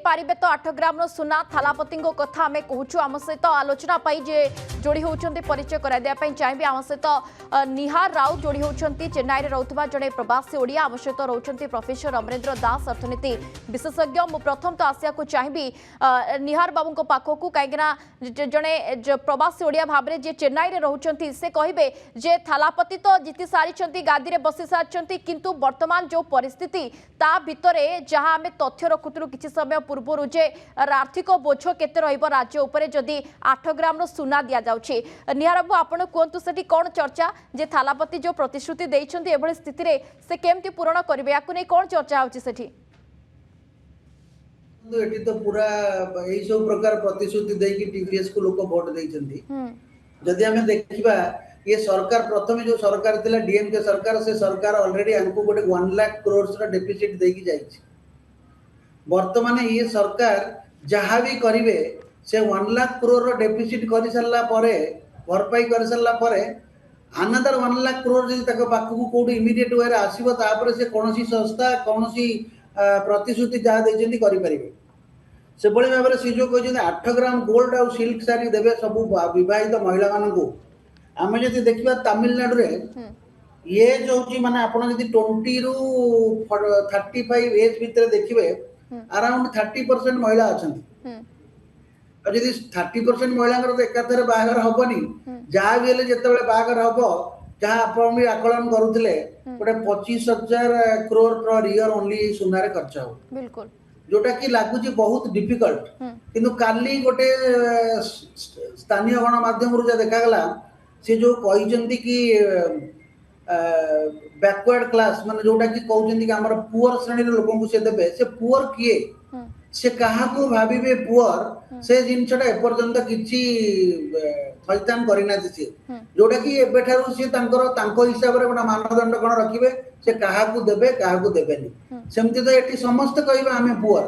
पारिबे तो 8 ग्राम सुना थालापति कथा आम कहूँ आम सहित आलोचना जे जोड़ी होती परिचय कराइबा चाहिए आम सहित निहार राउ जोड़ी होती चेन्नई में रोकवा जड़े प्रवासी ओडिया आम सहित रोचे प्रोफेसर अमरेंद्र दास अर्थनीति विशेषज्ञ मु प्रथम तो आसिया चाहिए निहार बाबू पाखक कहीं जड़े प्रवासी ओडिया भाव में जी चेन्नई में रोचे से कहे जे थालापति तो जीति सारी गादी में बसी सारी किंतु वर्तमान जो परिस्थिति ता भितरे जहाँ आम तथ्य रखुलु किसी समय पूर्व जे आर्थिक बोझ केते रहिबो राज्य उपरे जदि 8 ग्राम सुना दिया जाउछि निहार बाबू आपण कहतु सेठी कौन चर्चा जे थालापति जो प्रतिश्रुति देइछन्ती एभली स्थिति रे से केमती पूरण करिवे याकु नै कौन चर्चा होछि सेठी एटी तो पूरा एई सब प्रकार प्रतिश्रुति देकी टीवीएस को लोक वोट देइछन्ती जदि हमें देखिबा ये सरकार प्रथम जो सरकार थिला डीएमके सरकार से सरकार ऑलरेडी हमको गोटे 1 लाख करोड़ डेफिसिट देकी जाइछि वर्तमान ये सरकार जहाँ भी करिवे से 1 लाख करोड़ डेफिसिट कर सारा भरपाई कर सारा अनदर 1 लाख करोड़ जब पाखक कौट इमिडिएट वे आसो तापर से कौन संस्था कौन प्रतिश्रुति जहाँ देते करें से भाव में सी जो कहते 8 ग्राम गोल्ड आउ सिल्क सारी देवे सब विवाहित महिला मानू आम जब देखा तमिलनाडु एज हूँ माने आप 20 रु 35 एज भितर देखिए अराउंड 30% महिला अच्छा जदि 30% महिला तो एकाथरे बाहागर हेनी जहाँ भी जिते बाहागर हम जहाँ आप आकलन करुले गोटे 25,000 करोड़ पर ईयर ओनली सुनार खर्च हो बिल्कुल जोटा कि लगुच बहुत डिफिकल्ट किंतु काली गोटे स्थानीय गणमाध्यम जहाँ देखागला सी जो कहते कि बैकवर्ड क्लास माने जोटा कि कहते कि आमर पुअर श्रेणी लोक से देवे से पुअर किए से क्या भावे पुअर से जिनसा एपर्यंत किसी थैतान करना सी जोटा कि एबेठारु सी हिसाब से गोटे मानदंड कौन रखिए से क्या देवे क्या देवेनि सेमती तो ये समस्त कह आम पुअर